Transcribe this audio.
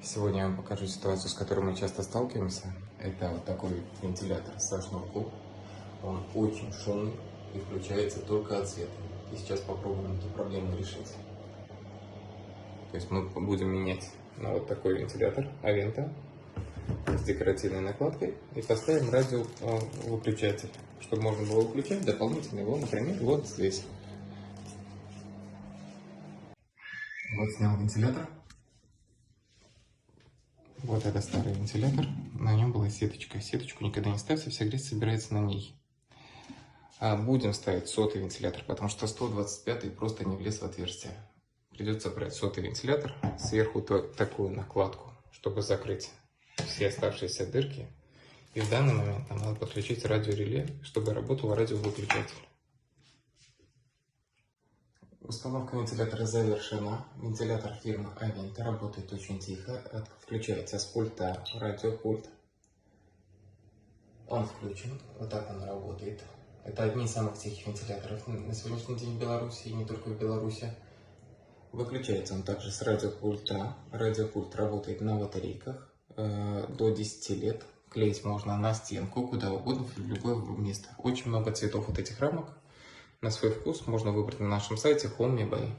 Сегодня я вам покажу ситуацию, с которой мы часто сталкиваемся. Это вот такой вентилятор со шнурком. Он очень шумный и включается только от света. И сейчас попробуем эту проблему решить. То есть мы будем менять на вот такой вентилятор Авента с декоративной накладкой и поставим радиовыключатель, чтобы можно было выключать дополнительно его, например, вот здесь. Вот снял вентилятор. Вот это старый вентилятор, на нем была сеточка. Сеточку никогда не ставьте, вся грязь собирается на ней. Будем ставить сотый вентилятор, потому что 125 просто не влез в отверстие. Придется брать сотый вентилятор, сверху такую накладку, чтобы закрыть все оставшиеся дырки. И в данный момент нам надо подключить радиореле, чтобы работал радиовыключатель. Установка вентилятора завершена. Вентилятор фирмы Авента работает очень тихо. Включается с пульта радиопульт. Он включен. Вот так он работает. Это одни из самых тихих вентиляторов на сегодняшний день в Беларуси и не только в Беларуси. Выключается он также с радиопульта. Радиопульт работает на батарейках до 10 лет. Клеить можно на стенку, куда угодно, в любое место. Очень много цветов вот этих рамок. На свой вкус можно выбрать на нашем сайте Home Me By.